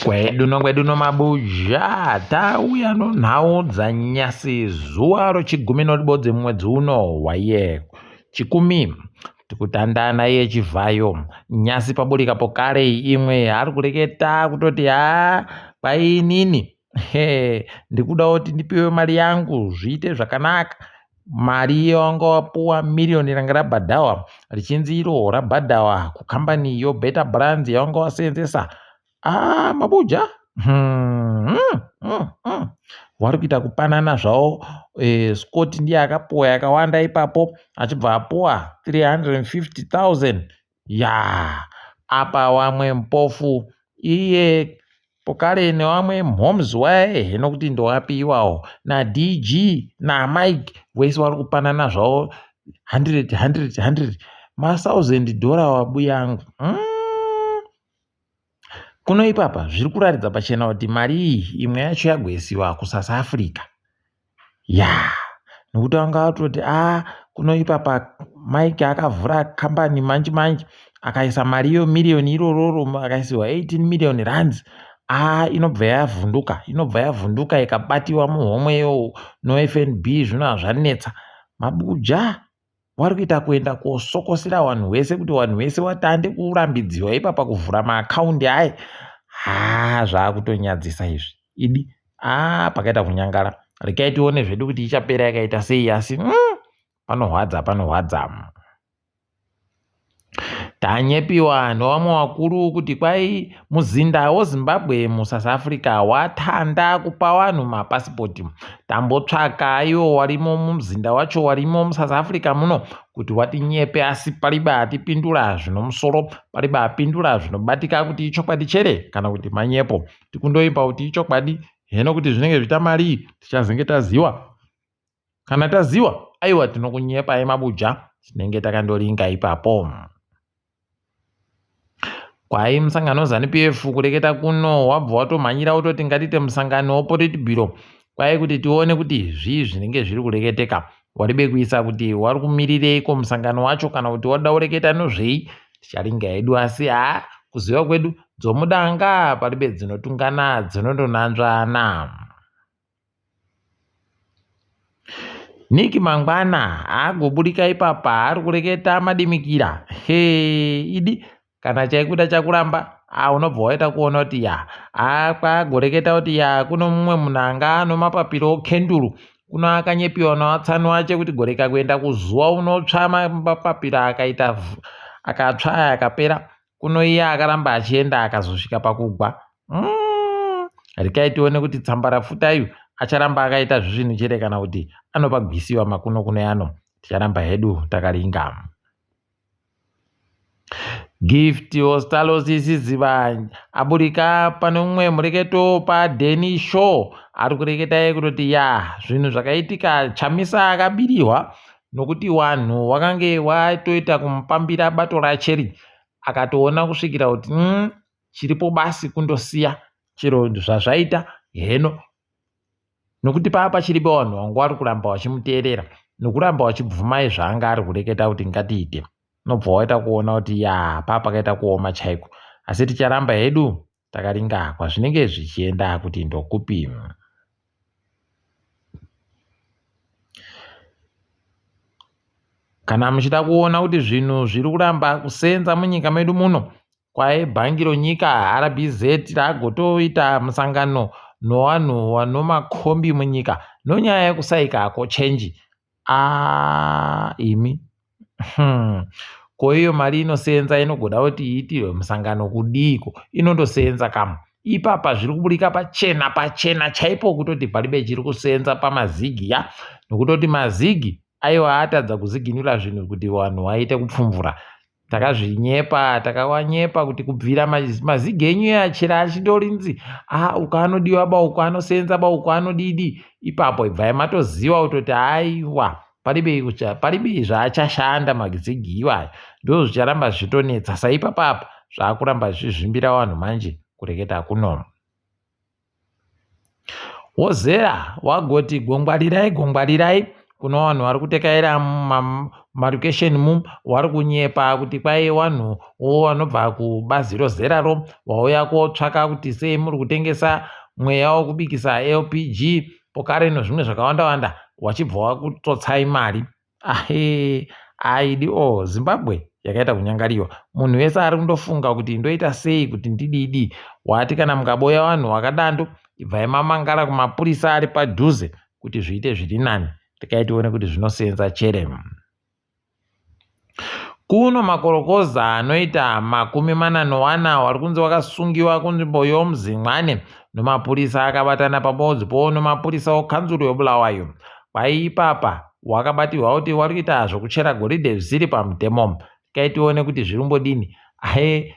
Kwedu mabuja tauya nonhau dzanyasi zuva rochigumi noribodzi mumwedzi uno waiyeko chikumi tikutandana iye chivhayo nyasi paburikapo kare imwe ari kureketa kutoti kwainini ndikuda kuti ndipiwe mari yangu zviite zvakanaka. Mari yawanga wapuwa miriyoni ranga rabhadhawa richinzi iro rabhadhawa kukambani yoBetter Brands yawanga waseenzesa. Mabuja wari kuita kupanana zvavo. Scott ndiye akapuwa yakawanda ipapo achibva apuwa 350,000. Apa wamwe mpofu iye pokare newamwe mhomes waye henokuti ndowapiwawo naDG naMike vese vari kupanana zvavo 100 $1,000 wabuya yangu. Kuno ipapa zviri kuratidza pachena kuti mari iyi imwe yacho yagoisiwa kuSouth Africa. Nokuti vanga vatoti kuno ipapa Mike akavhura kambani manje akaisa mari iyo miriyoni irororo akaisiwa 18 million rands. Inobva yavhunduka ikabatiwa muhomweyo noFNB zvino hazvanetsa. Mabuja wari kuita kuenda kosokosera vanhu vese kuti vanhu vese vatande kurambidziwa ipapa kuvhura maakaundi aya. Zvakutonyadzisa izvi idi pakaita kunyangara. Rekai tione zvedu kuti ichapera yakaita sei, asi panorwadza. Tanyepiwa nevamwe vakuru kuti kwai muzinda weZimbabwe muSouth Africa watanda kupa vanhu mapasipoti. Tambotsvaka iwo warimo mumuzinda wacho warimo muSouth Africa muno kuti watinyepe, asi paribatipindura zvinomusoro, paribapindura zvinobatika kuti ichokwadi chere kana kuti manyepo. Tikundoimba kuti ichokwadi, heno kuti zvinenge zvita mari tichazenge taziwa. Kana taziwa aiwa tinokunyepai mabuja, tinenge takandoringa ipapo. Kwai musangano ZANU-PF kureketa kuno wabva watomhanyira utoti ngatite musangano wePoliti Bureau. Kwai kuti tione kuti zvii zvinenge zviri kureketeka. Waribe kuisa kuti wari kumirireiko musangano wacho kana kuti wada kureketa nozvei, ticharinga hedu, asi kuziva kwedu dzomudanga paribe dzinotungana dzinondonanzvana. Nick Mangwana agoburika ipapa ari kureketa madimikira. Idi kana chaikuda chakuramba unobva waita kuona kuti kwagoreketa kuti kuno mumwe munhu anga ano mapapiro okenduru, kuno akanyepiwa nawatsani wache kuti goreka kuenda kuzuva unotsva mapapiro akatsva akapera. Kuno iye akaramba achienda akazosvika pakugwa. Rekai tione kuti tsamba rafuta iyo acharamba akaita zvinhu chere kana kuti anopagwisiwa makuno yano. Ticharamba hedu takaringa. Gift Hostalos isiziva aburika pane umwe mureketo paDenny Shaw ari kureketa kutoti zvinhu zvakaitika Chamisa akabiriwa nokuti wanhu wakange watoita kumupambira bato raCherry, akatoona kusvikira kuti chiripo basi kundosiya chero zvazvaita heno, nokuti papa chiripo vanhu vanga vari kuramba vachimuteerera nokuramba vachibvumai zvaanga ari kureketa kuti ngatiite. Nobva waita kuona kuti pakaita kuoma chaiko, asi ticharamba hedu takaringa kwazvinenge zvichienda kuti ndokupi. Kana muchida kuona kuti zvinhu zviri kuramba kusenza munyika medu muno, kwai bhangi ronyika RBZ ragotoita musangano nevanhu vanomakombi munyika nonyaya yekusaikako chenji. Imi ko iyo mari inosenza inogona kuti iitirwe musangano kudiko, inondosenza kama ipapa zviri kuburika pachena chaipo kutoti paribe chiri kusenza pamazigi nokutoti mazigi aiwa atadza kuziginura zvinhu kuti vanhu vaite kupfumvura. Takawanyepa kuti kubvira mazigi enyu achira achidorinzi ukaanodiwa uko anosenza uko anodidi, ipapo ibvai matoziva kutoti aiwa paribe zvaachashanda mazigi iwayo, ndo zvicharamba zvichitonetsa. Saipapapa zvaakuramba zvichizvimbira vanhu manje kureketa kuno. Wozera wagoti gongwarirai kuno vanhu vari kutekaira marokesheni vari kunyepa kuti kwai vanhuwo vanobva kubazi rozeraro vauya kotsvaka kuti sei muri kutengesa mweya wokubikisa LPG pokare nezvimwe zvakawanda wachibva wakutotsai mari. Aidi Zimbabwe yakaita kunyangariwa. Munhu wese ari kundofunga kuti ndoita sei kuti ndididi. Wati kana mukaboya vanhu vakadando ibvai mamangara kumapurisa ari padhuze kuti zviite zviri nani. Tikaitione kuti zvinosenza chere. Kuno makorokoza anoita 44 wari kunzi wakasungiwa kunzvimbo yomuZimwane nomapurisa akabatana pamodzi nomapurisa okanzuru yobulawayo. Paipapa wakabatirwa kuti wari kuita zvokuchera goridhe zvisiri pamutemo. Tikaitione kuti zvirimbodini.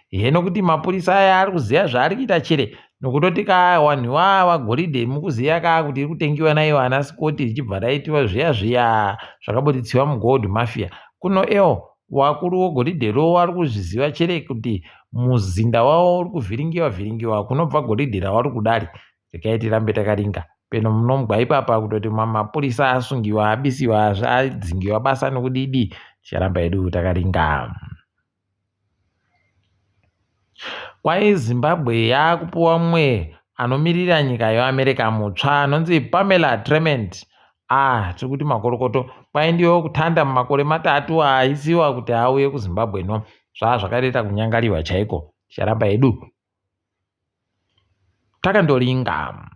Heno kuti mapurisa aya ari kuziya zvaari kuita chere nokutoti vanhu vava goridhe mukuziya kuti iri kutengiwa naivo ana Scott richibva raitiwa zviya zvakabotitsiwa mugold mafia. Kuno wakuru wogoridhe vari kuzviziva chere kuti muzinda wavo uri kuvhiringiwa kunobva goridhe ravari kudari. Tikaiti rambe takaringa peno munomugwa ipapa kutoti mapurisa asungiwa abisiwa adzingiwa basa nokudidi. Ticharamba hedu takaringa. Kwai Zimbabwe yakupuwa mumwe anomirira nyika yeAmerica mutsva anonzi Pamela Trement. Tiri kuti makorokoto kwai ndiyo kutanda mumakore 3 aisiwa kuti auye kuZimbabwe zvakaita kunyangariwa chaiko. Ticharamba hedu takandoringa.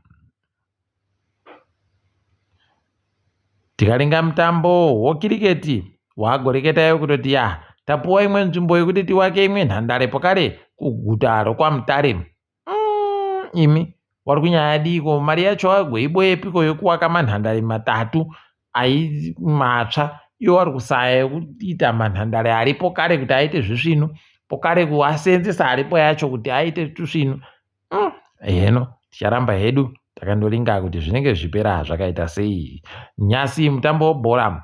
Tikaringa mutambo wokiriketi wagoreketayo kutoti tapuwa imwe nzvimbo yekuti tiwake imwe nhandare pokare kuguta rokwaMutare. Imi wari kunyaya diko mari yacho wagoiboyepiko yokuwaka manhandare 3 matsva. Iwo wari kusaya yekuita manhandare aripo kare kuti aite zvisvinu pokare kuasenzesa aripo yacho kuti aite tusvinu. Heno ticharamba hedu takandoringa kuti zvinenge zvipera zvakaita sei. Nyasi mutambo webhora.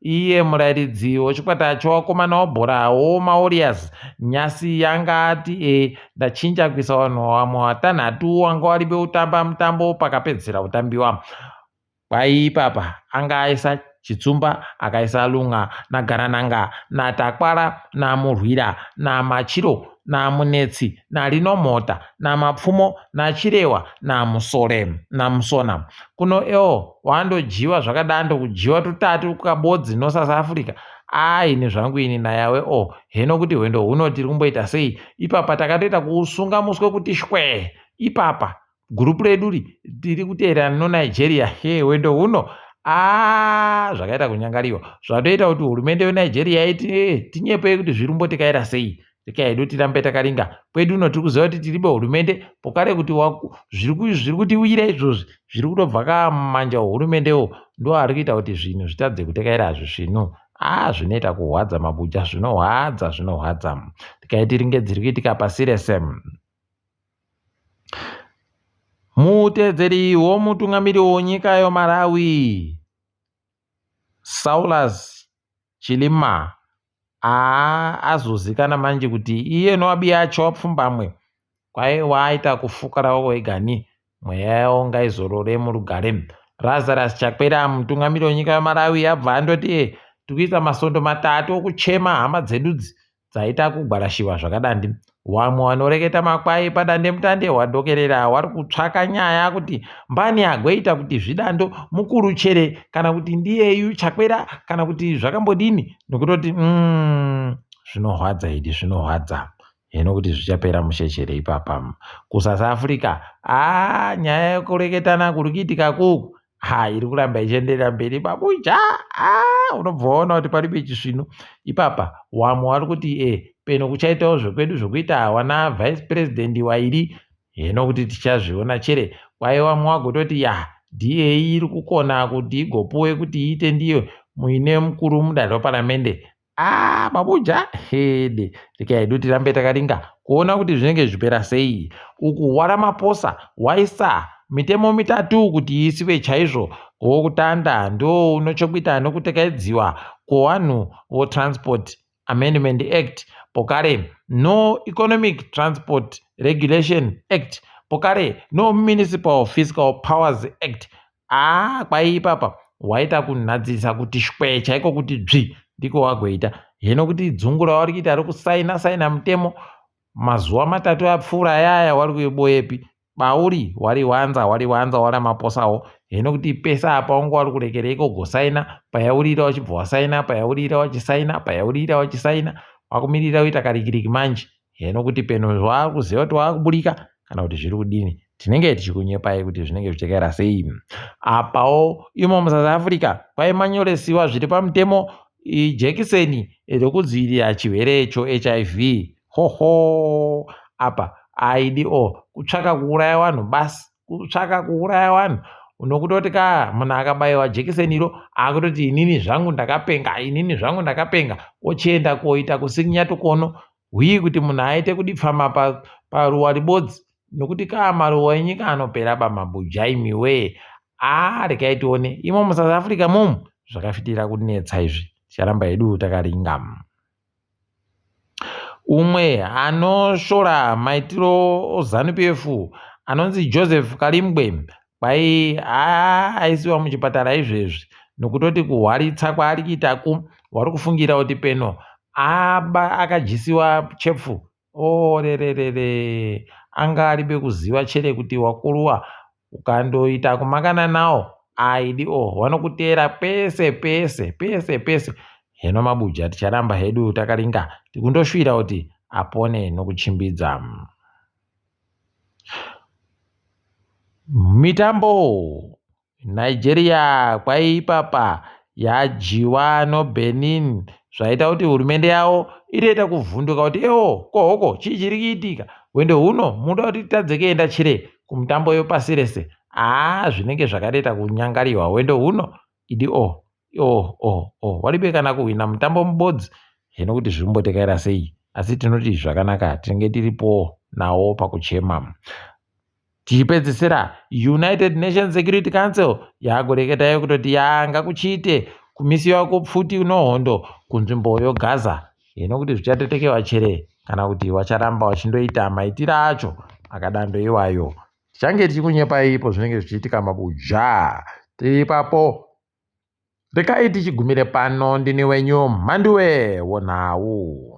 Iye murairidzi wechikwata chevakomana webhora womaWarriors nyasi yanga ati ndachinja kuisa vanhu vamwe 6 wanga wari beutamba mutambo pakapedzisira kutambiwa. Paipapa anga aisa Chitsumba, akaisa Lunga naGarananga naTakwara naMurwira naMachiro naMunetsi naLinomota naMapfumo naChirewa naMusore naMusona. Kuno wandojiwa zvakadando kujiwa 3 kukabodzi noSouth Africa. Nezvangu ini nayawe heno kuti hwendo huno tiri kumboita sei. Ipapa takatoita kuusunga muswe kuti shwe. Ipapa gurupu redu tiri kuteerana noNigeria. Hwendo huno zvakaita kunyangariwa. Zvatoita kuti hurumende yeNigeria iti tinyepei kuti zviri kumbotikaira sei. Tikaidu tirambe takaringa. Kwedu uno tiri kuziva kuti tiribe hurumende pokare kuti zviri kutiwira izvozvi zviri kutobva kamanja hurumende ndo ari kuita kuti zvinhu zvitadze kutekaira zvisvinu. Zvinoita kuhwadza mabuja, zvinohwadza. Tikaiti ringe dziri kuitika paSiresem. Muteedzeri womutungamiri wenyika yeMalawi Saulus Chilima azozikana manje kuti iye nowabiya acho wapfumbamwe kwai waita kufukara wegani mweya yawo ngaizorore murugare. Lazarus Chakwera mutungamiri wenyika yeMalawi abva andoti tikuita masondo 3 okuchema hama dzedudzi dzaita kugwarashiwa zvakadandi. Wamwe wanoreketa makwai padande mutande hwadhokerera wari kutsvaka nyaya kuti mbani agoita kuti zvidando mukuru chere kana kuti ndiyeyu Chakwera kana kuti zvakambodini nokutoti zvinohwadza idi zvinohwadza. Heno kuti zvichapera mushechere ipapa kuSouth Africa. Nyaya yekureketana kuri kuitika kuku iri kuramba ichienderera mberi babuja. Unobvaona kuti paribe chisvino ipapa. Wamwe wari kuti peno kuchaitawo zvekwedu zvokuita wana vice president wairi. Heno kuti tichazviona chere. Kwai wamwe wagototi DA iri kukona kuti igopuwe kuti iite ndiyo muine mukuru mudare reparamende. Babuja hede. Tikaidu tirambe takaringa kuona kuti zvinenge zvipera sei. Uku Waramaposa waisa mitemo 3 kuti isiwe chaizvo. Wokutanda ndo unochokuita nokutekaidziwa kwewanhu woTransport Amendment Act pokare no Economic Transport Regulation Act pokare no Municipal Fiscal Powers Act. Kwai ipapa waita kunhadzisa kuti shwe chaiko kuti dzvi ndiko wagoita. Hino kuti dzungura wari kuita ari kusaina mutemo mazuva matatu apfuura yaya wari kuiboyepi bauri wariwanza waramaposawo. Hino kuti pesa apa wangu wari kurekereiko gosaina payaurira wachibva wasaina payaurira wachisaina payaurira wachisaina wakumirira kuita karikiriki manje. Hino kuti peno wakuziva kuti wakuburika kana kuti zviri kudini tinenge tichikunyepai kuti zvinenge zvichakaira sei. Apawo imo muSouth Africa kwaimanyoresiwa zviri pamutemo jekiseni rekudzivirira chirwere icho HIV. Hoho, apa aidiwo kutsvaka kuuraya vanhu basi, kutsvaka kuuraya vanhu. Unokutoti munhu akabayiwa jekiseniro akutoti inini zvangu ndakapenga ochienda koita kusikinya tukono hwii kuti munhu aite kudipfama paruwa ribodzi nokuti maruwa enyika anopera pamabuja imiwe. Rekaitione imo muSouth Africa momu zvakafitira kunetsa izvi ticharamba hedu takaringa. Umwe anoshora maitiro oZANU-PF anonzi Joseph Kalimbwe aisiwa muchipatara izvezvi nokutoti kuhwaritsa kwaari kuitaku wari kufungira kuti peno akajisiwa chepfu. Rerere anga aribe kuziva chere kuti wakuruwa ukandoita kumakana nawo aidiwo vanokutera pese. Hino mabuja ticharamba hedu takaringa tikundoshwira kuti apone nokuchimbidza. Mitambo Nigeria kwaipapa yajiwa noBenin zvaita kuti hurumende yavo itoita kuvhunduka kuti kohoko chii chiri kuitika wende huno muda kuti tadze kuenda chire kumutambo yopasi rese. Zvinenge zvakareta kunyangariwa wende huno idi waribe kana kuhwina mutambo mubodzi. Hino kuti zvirimbotekaira sei asi tinoti zvakanaka tinenge tiripo nawo pakuchema. Tichipedzisira United Nations Security Council yakureketayo kutoti yanga kuchiite kumisiwa kopfuti nohondo kunzvimbo yoGaza. Hino kuti zvichatotekewa chere kana kuti wacharamba wachindoita maitiro acho akadando iwayo. Tichange tichikunyepai ipo zvinenge zvichiitika mabuja tiripapo. Rekai tichigumire pano ndini wenyu Mhanduwe Wonawu.